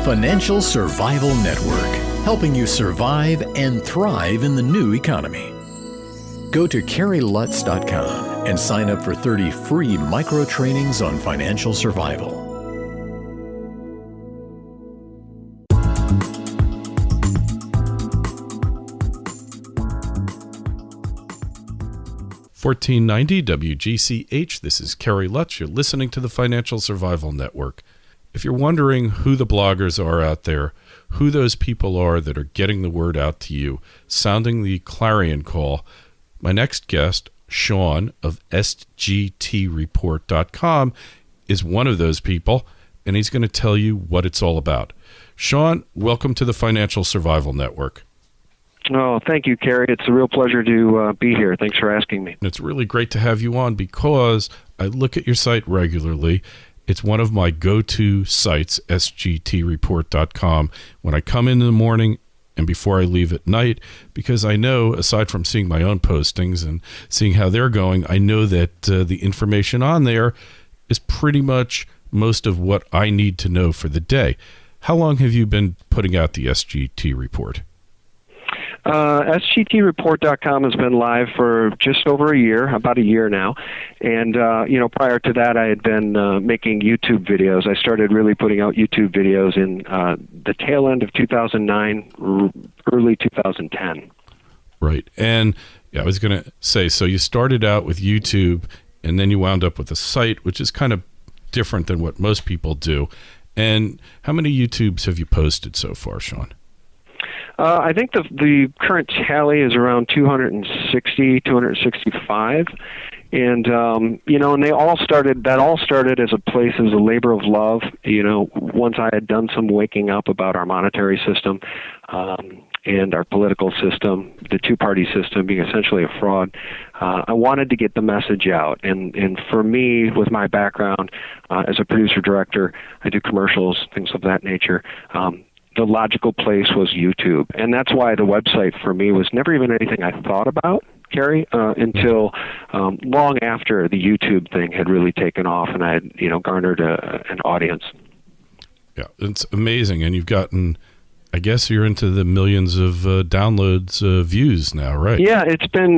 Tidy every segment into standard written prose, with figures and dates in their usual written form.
Financial Survival Network, helping you survive and thrive in the new economy. Go to CarrieLutz.com and sign up for 30 free micro trainings on financial survival. $14.90 WGCH. This is Carrie Lutz. You're listening to the Financial Survival Network. If you're wondering who the bloggers are out there, who those people are that are getting the word out to you, sounding the clarion call, my next guest, Sean of SGTReport.com, is one of those people, and he's going to tell you what it's all about. Sean, welcome to the Financial Survival Network. Oh, thank you, Carrie. It's a real pleasure to be here. Thanks for asking me. It's really great to have you on because I look at your site regularly. It's one of my go-to sites, SGTReport.com, when I come in the morning and before I leave at night, because I know, aside from seeing my own postings and seeing how they're going, I know that the information on there is pretty much most of what I need to know for the day. How long have you been putting out the SGT Report? SGTReport.com has been live for just over a year, about a year now. And, prior to that, I had been making YouTube videos. I started really putting out YouTube videos in the tail end of 2009, early 2010. Right. And I was going to say, so you started out with YouTube, and then you wound up with a site, which is kind of different than what most people do. And how many YouTubes have you posted so far, Sean? I think the current tally is around 260, 265. And, and that all started as a place, as a labor of love. Once I had done some waking up about our monetary system and our political system, the two-party system being essentially a fraud, I wanted to get the message out. And for me, with my background as a producer-director, I do commercials, things of that nature. The logical place was YouTube. And that's why the website for me was never even anything I thought about, Carrie, until long after the YouTube thing had really taken off and I had, garnered an audience. Yeah, it's amazing. And you've gotten, I guess you're into the millions of downloads, views now, right? Yeah, it's been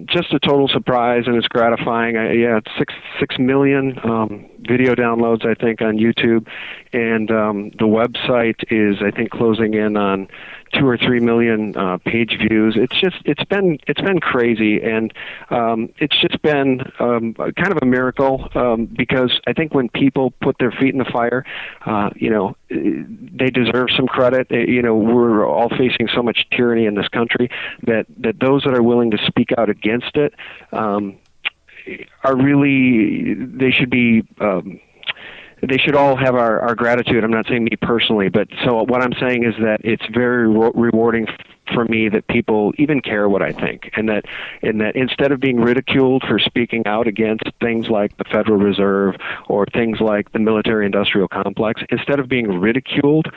just a total surprise, and it's gratifying. It's 6 million video downloads, I think, on YouTube, and the website is, I think, closing in on 2 or 3 million page views. It's been crazy, and it's just been kind of a miracle because I think when people put their feet in the fire, they deserve some credit. We're all facing so much tyranny in this country that those that are willing to speak out against it are really, they should be. They should all have our gratitude. I'm not saying me personally, but so what I'm saying is that it's very rewarding for me that people even care what I think, and that instead of being ridiculed for speaking out against things like the Federal Reserve or things like the military-industrial complex, instead of being ridiculed,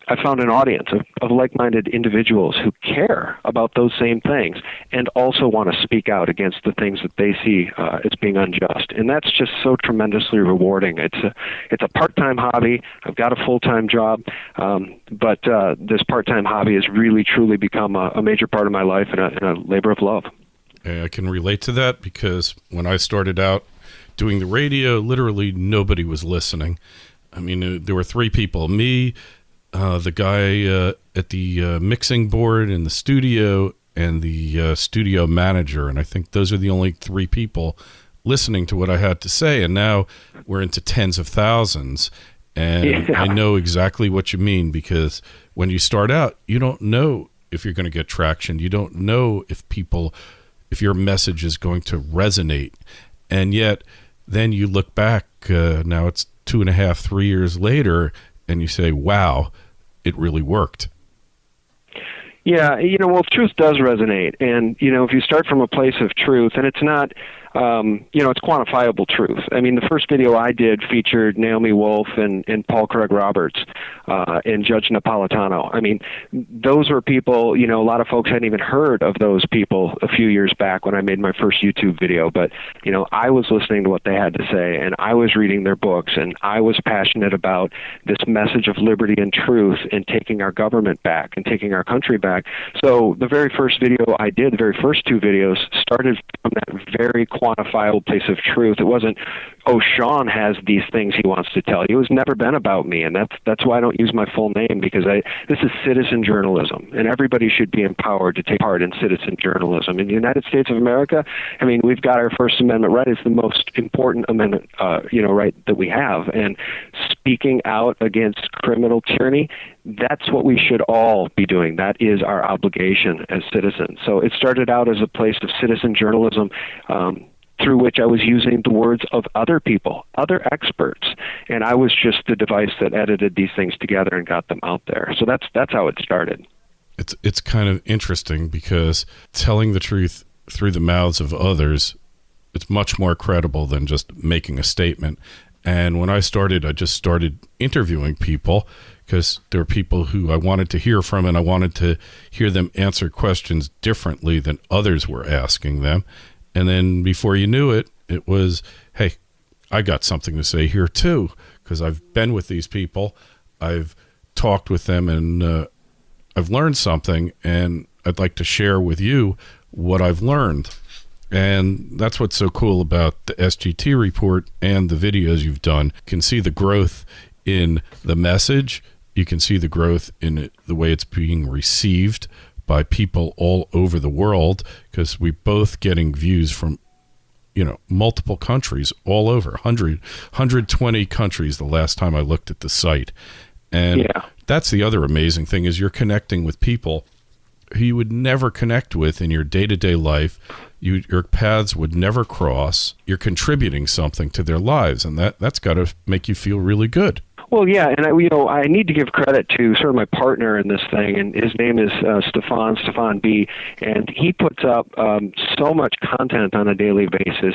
I found an audience of like-minded individuals who care about those same things and also want to speak out against the things that they see as being unjust. And that's just so tremendously rewarding. It's a part-time hobby. I've got a full-time job, but this part-time hobby has really, truly become a major part of my life and a labor of love. I can relate to that because when I started out doing the radio, literally nobody was listening. I mean, there were 3 people, me, the guy at the mixing board in the studio, and the studio manager. And I think those are the only 3 people listening to what I had to say. And now we're into tens of thousands. And I know exactly what you mean, because when you start out, you don't know if you're going to get traction. You don't know if your message is going to resonate. And yet then you look back, now it's 2.5, 3 years later, and you say, wow, it really worked. Yeah, truth does resonate. And, if you start from a place of truth, and it's not, it's quantifiable truth. I mean, the first video I did featured Naomi Wolf and Paul Craig Roberts and Judge Napolitano. I mean, those were people, a lot of folks hadn't even heard of those people a few years back when I made my first YouTube video. But, I was listening to what they had to say, and I was reading their books, and I was passionate about this message of liberty and truth and taking our government back and taking our country back. So the very first video I did, the very first two videos, started from that very quantifiable place of truth. It wasn't, oh, Sean has these things he wants to tell you. It's never been about me, and that's why I don't use my full name, because this is citizen journalism, and everybody should be empowered to take part in citizen journalism. In the United States of America, I mean, we've got our First Amendment right. It's the most important amendment, right that we have, and speaking out against criminal tyranny, that's what we should all be doing. That is our obligation as citizens. So it started out as a place of citizen journalism, through which I was using the words of other people, other experts, and I was just the device that edited these things together and got them out there. So that's how it started. It's kind of interesting, because telling the truth through the mouths of others, it's much more credible than just making a statement. And when I started, I just started interviewing people, because there were people who I wanted to hear from, and I wanted to hear them answer questions differently than others were asking them. And then before you knew it, it was, hey, I got something to say here too, because I've been with these people, I've talked with them, and I've learned something, and I'd like to share with you what I've learned. And that's what's so cool about the SGT report and the videos you've done. You can see the growth in the message. You can see the growth in it, the way it's being received by people all over the world, because we're both getting views from, multiple countries all over, 120 countries the last time I looked at the site. And that's the other amazing thing, is you're connecting with people who you would never connect with in your day-to-day life. Your paths would never cross. You're contributing something to their lives, and that's got to make you feel really good. Well, yeah, and I need to give credit to sort of my partner in this thing, and his name is Stefan B, and he puts up so much content on a daily basis.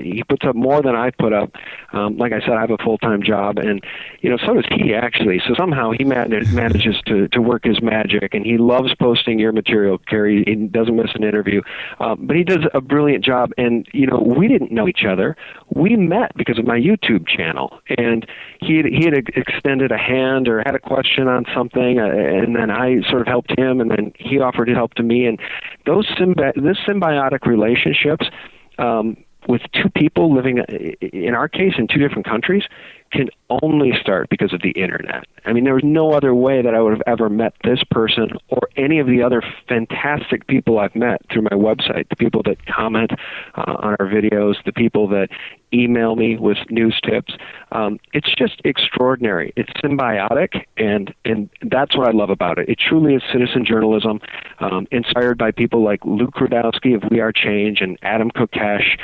He puts up more than I put up. Like I said, I have a full-time job, and so does he actually. So somehow he manages to work his magic, and he loves posting your material, Carrie. He doesn't miss an interview, but he does a brilliant job. And we didn't know each other. We met because of my YouTube channel, and he had extended a hand or had a question on something, and then I sort of helped him, and then he offered help to me. And this symbiotic relationships with two people living, in our case, in two different countries, can only start because of the internet. I mean, there was no other way that I would have ever met this person or any of the other fantastic people I've met through my website, the people that comment on our videos, the people that email me with news tips. It's just extraordinary. It's symbiotic, and that's what I love about it. It truly is citizen journalism, inspired by people like Luke Rudowski of We Are Change and Adam Kokesh,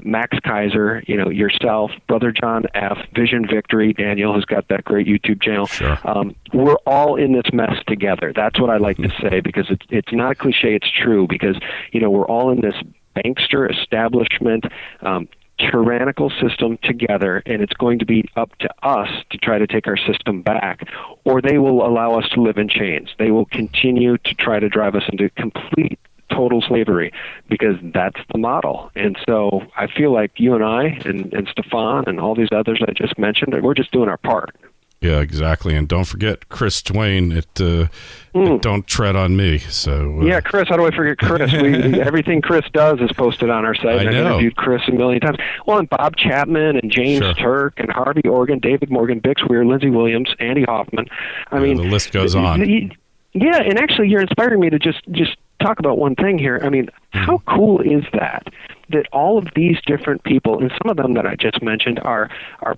Max Kaiser, yourself, Brother John F., Vision Victory, Daniel, who's got that great YouTube channel. Sure. We're all in this mess together. That's what I like to say, because it's not a cliche, it's true, because, we're all in this bankster establishment, tyrannical system together, and it's going to be up to us to try to take our system back, or they will allow us to live in chains. They will continue to try to drive us into complete total slavery, because that's the model. And so I feel like you and I and Stefan and all these others I just mentioned, we're just doing our part. Yeah, exactly. And don't forget Chris Twain at Don't Tread on Me. So yeah, Chris, how do I forget Chris? Everything Chris does is posted on our site. I've interviewed Chris a million times. Well, and Bob Chapman and James Turk and Harvey Organ, David Morgan, Bix Weir, Lindsey Williams, Andy Hoffman. I mean, the list goes on. Yeah, and actually you're inspiring me to just talk about one thing here. I mean, how cool is that all of these different people, and some of them that I just mentioned are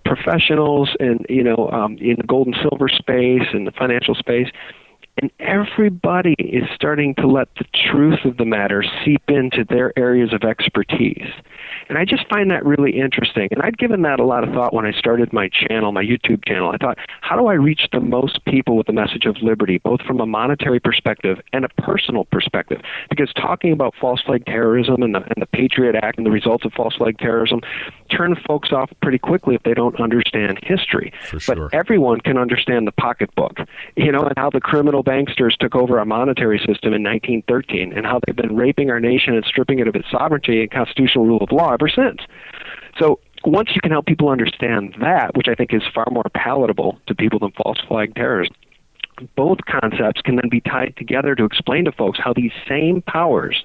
professionals and, in the gold and silver space and the financial space, And everybody is starting to let the truth of the matter seep into their areas of expertise. And I just find that really interesting. And I'd given that a lot of thought when I started my channel, my YouTube channel. I thought, how do I reach the most people with the message of liberty, both from a monetary perspective and a personal perspective? Because talking about false flag terrorism and the Patriot Act and the results of false flag terrorism turn folks off pretty quickly if they don't understand history. For sure. But everyone can understand the pocketbook, and how the criminal banksters took over our monetary system in 1913, and how they've been raping our nation and stripping it of its sovereignty and constitutional rule of law ever since. So once you can help people understand that, which I think is far more palatable to people than false flag terrorism, both concepts can then be tied together to explain to folks how these same powers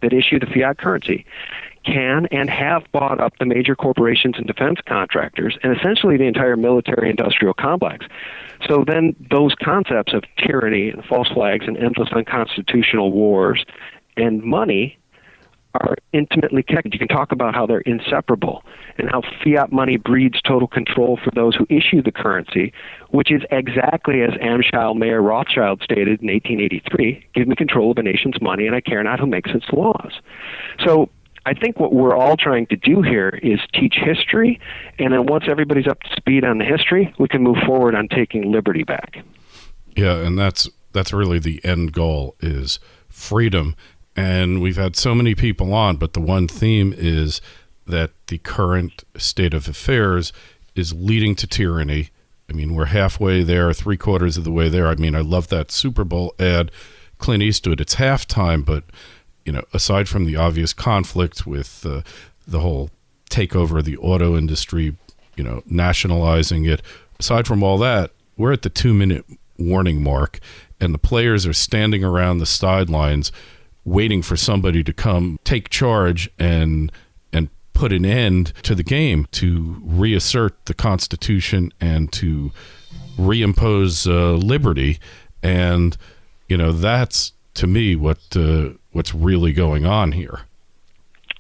that issue the fiat currency can and have bought up the major corporations and defense contractors and essentially the entire military-industrial complex. So then those concepts of tyranny and false flags and endless unconstitutional wars and money are intimately connected. You can talk about how they're inseparable and how fiat money breeds total control for those who issue the currency, which is exactly as Amschel Mayer Rothschild stated in 1883, give me control of a nation's money and I care not who makes its laws. So I think what we're all trying to do here is teach history, and then once everybody's up to speed on the history, we can move forward on taking liberty back. Yeah, and that's really the end goal, is freedom. And we've had so many people on, but the one theme is that the current state of affairs is leading to tyranny. I mean, we're halfway there, 3/4 of the way there. I mean, I love that Super Bowl ad, Clint Eastwood. It's halftime, but aside from the obvious conflict with the whole takeover of the auto industry, nationalizing it, aside from all that, we're at the 2-minute warning mark, and the players are standing around the sidelines waiting for somebody to come take charge and put an end to the game, to reassert the Constitution and to reimpose liberty. And that's, to me, what's really going on here.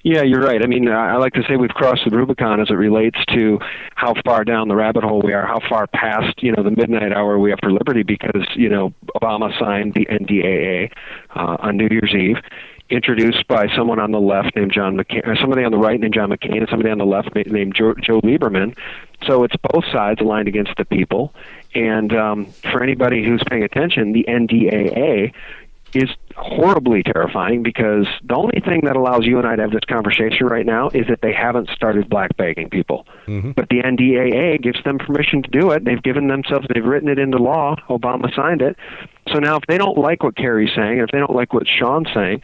Yeah, you're right. I mean, I like to say we've crossed the Rubicon as it relates to how far down the rabbit hole we are, how far past, the midnight hour we have for liberty, because, Obama signed the NDAA on New Year's Eve, introduced by someone on the left named John McCain, or somebody on the right named John McCain, and somebody on the left named Joe Lieberman. So it's both sides aligned against the people. And for anybody who's paying attention, the NDAA is horribly terrifying, because the only thing that allows you and I to have this conversation right now is that they haven't started black bagging people. Mm-hmm. But the NDAA gives them permission to do it. They've written it into law. Obama signed it. So now if they don't like what Kerry's saying, if they don't like what Sean's saying,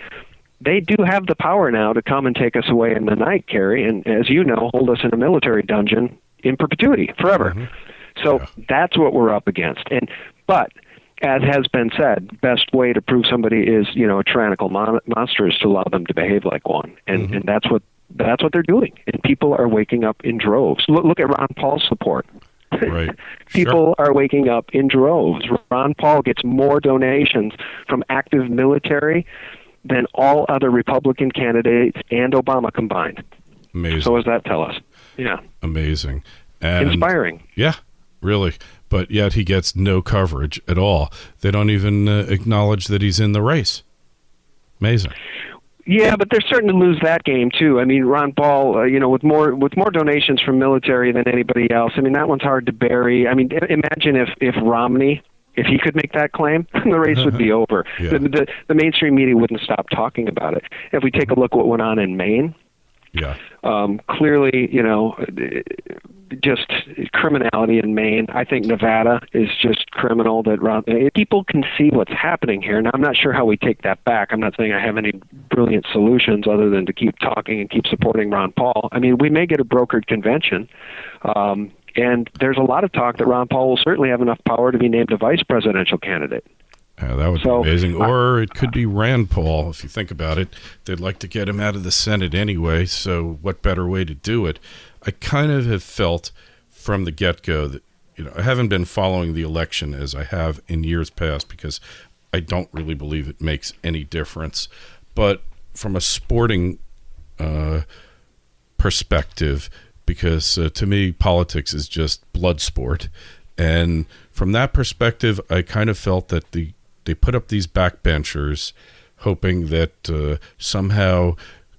they do have the power now to come and take us away in the night, Kerry, and as you know, hold us in a military dungeon in perpetuity, forever. Mm-hmm. So that's what we're up against. But as has been said, best way to prove somebody is, a tyrannical monster is to allow them to behave like one. And that's what they're doing. And people are waking up in droves. Look at Ron Paul's support. Right. People are waking up in droves. Ron Paul gets more donations from active military than all other Republican candidates and Obama combined. Amazing. So what does that tell us? Yeah. Amazing. And inspiring. Yeah, really. But yet he gets no coverage at all. They don't even acknowledge that he's in the race. Amazing. Yeah, but they're starting to lose that game too. I mean, Ron Paul, with more donations from military than anybody else. I mean, that one's hard to bury. I mean, imagine if Romney, if he could make that claim, the race would be over. Yeah. The mainstream media wouldn't stop talking about it. If we take a look at what went on in Maine, clearly, just criminality in Maine. I think Nevada is just criminal. People can see what's happening here. Now, I'm not sure how we take that back. I'm not saying I have any brilliant solutions other than to keep talking and keep supporting Ron Paul. I mean, we may get a brokered convention, and there's a lot of talk that Ron Paul will certainly have enough power to be named a vice presidential candidate. Yeah, that would be amazing. Or it could be Rand Paul, if you think about it. They'd like to get him out of the Senate anyway, so what better way to do it? I kind of have felt from the get-go that, I haven't been following the election as I have in years past, because I don't really believe it makes any difference. But from a sporting perspective, because to me, politics is just blood sport. And from that perspective, I kind of felt that the they put up these backbenchers, hoping that somehow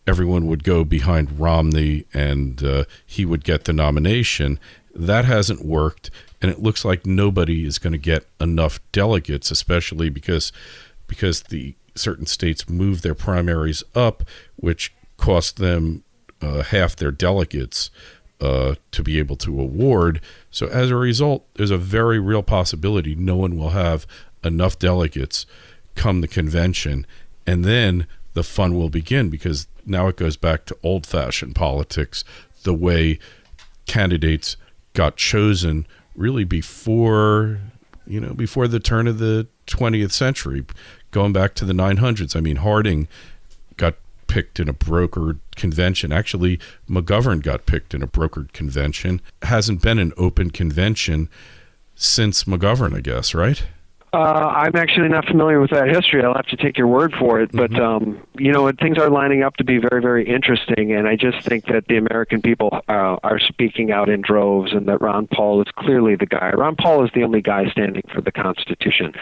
everyone would go behind Romney and he would get the nomination. That hasn't worked, and it looks like nobody is going to get enough delegates, especially because the certain states move their primaries up, which cost them half their delegates to be able to award. So as a result, there's a very real possibility no one will have enough delegates come the convention, and then the fun will begin, because now it goes back to old-fashioned politics, the way candidates got chosen really before the turn of the 20th century, going back to the 900s. I mean, Harding got picked in a brokered convention. Actually, McGovern got picked in a brokered convention. Hasn't been an open convention since McGovern, I guess, right? I'm actually not familiar with that history. I'll have to take your word for it. But, things are lining up to be very, very interesting. And I just think that the American people are speaking out in droves, and that Ron Paul is clearly the guy. Ron Paul is the only guy standing for the Constitution.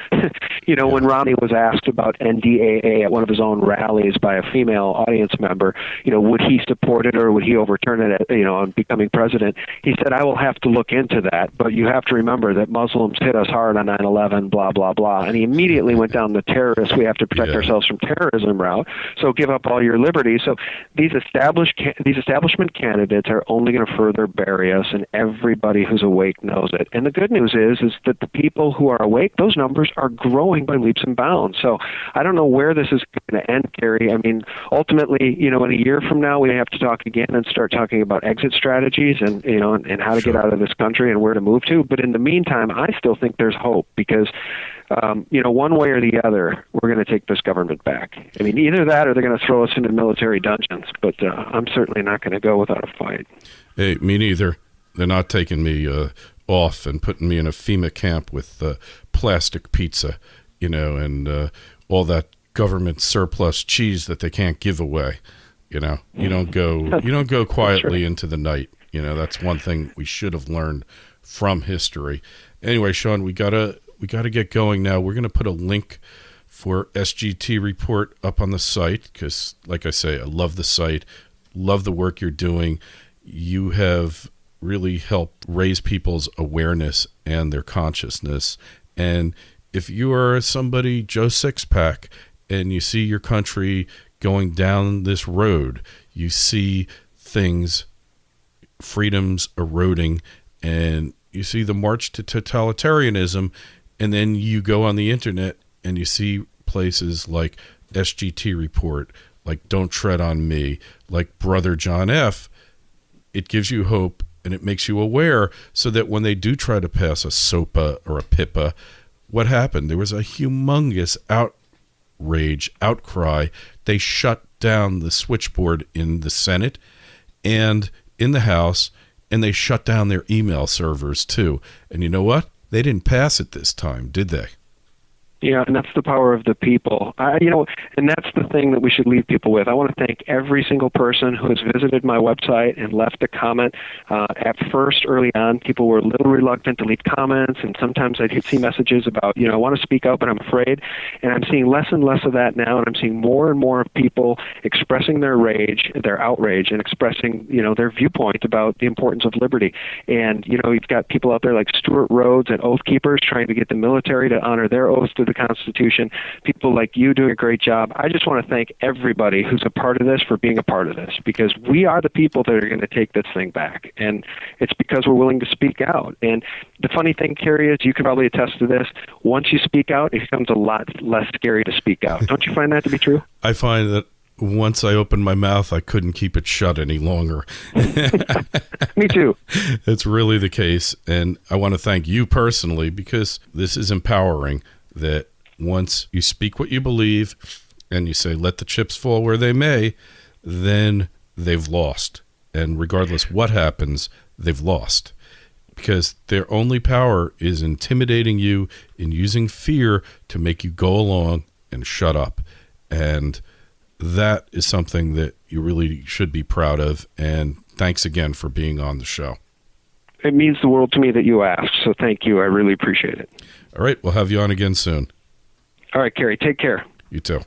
When Romney was asked about NDAA at one of his own rallies by a female audience member, would he support it or would he overturn it, on becoming president? He said, I will have to look into that. But you have to remember that Muslims hit us hard on 9/11, blah, blah, blah. And he immediately went down the terrorist, we have to protect ourselves from terrorism route, so give up all your liberties. So these establishment candidates are only going to further bury us, and everybody who's awake knows it. And the good news is that the people who are awake, those numbers are growing by leaps and bounds. So I don't know where this is going to end, Kerry. I mean, ultimately, in a year from now, we have to talk again and start talking about exit strategies and how to get out of this country and where to move to. But in the meantime, I still think there's hope, because one way or the other, we're going to take this government back. I mean, either that or they're going to throw us into military dungeons, but I'm certainly not going to go without a fight. Hey, me neither. They're not taking me off and putting me in a FEMA camp with plastic pizza, and all that government surplus cheese that they can't give away. You don't go quietly into the night. That's one thing we should have learned from history. Anyway, Sean, we gotta get going now. We're gonna put a link for SGT Report up on the site, because, like I say, I love the site, love the work you're doing. You have really helped raise people's awareness and their consciousness. And if you are somebody, Joe Sixpack, and you see your country going down this road, you see things, freedoms eroding, and you see the march to totalitarianism, and then you go on the internet and you see places like SGT Report, like Don't Tread on Me, like Brother John F., it gives you hope and it makes you aware, so that when they do try to pass a SOPA or a PIPA, what happened? There was a humongous outcry. They shut down the switchboard in the Senate and in the House, and they shut down their email servers too. And you know what? They didn't pass it this time, did they? Yeah, and that's the power of the people. And that's the thing that we should leave people with. I want to thank every single person who has visited my website and left a comment. At first, early on, people were a little reluctant to leave comments, and sometimes I'd see messages about, I want to speak out, but I'm afraid. And I'm seeing less and less of that now, and I'm seeing more and more of people expressing their rage, their outrage, and expressing, their viewpoint about the importance of liberty. And, you've got people out there like Stuart Rhodes and Oath Keepers trying to get the military to honor their oaths to the Constitution, people like you doing a great job. I just want to thank everybody who's a part of this for being a part of this, because we are the people that are going to take this thing back, and it's because we're willing to speak out. And the funny thing, Kerry, is you can probably attest to this, once you speak out, it becomes a lot less scary to speak out. Don't you find that to be true? I find that once I opened my mouth, I couldn't keep it shut any longer. Me too. It's really the case, and I want to thank you personally, because this is empowering, that once you speak what you believe and you say, let the chips fall where they may, then they've lost. And regardless what happens, they've lost. Because their only power is intimidating you and using fear to make you go along and shut up. And that is something that you really should be proud of. And thanks again for being on the show. It means the world to me that you asked, so thank you. I really appreciate it. All right, we'll have you on again soon. All right, Kerry, take care. You too.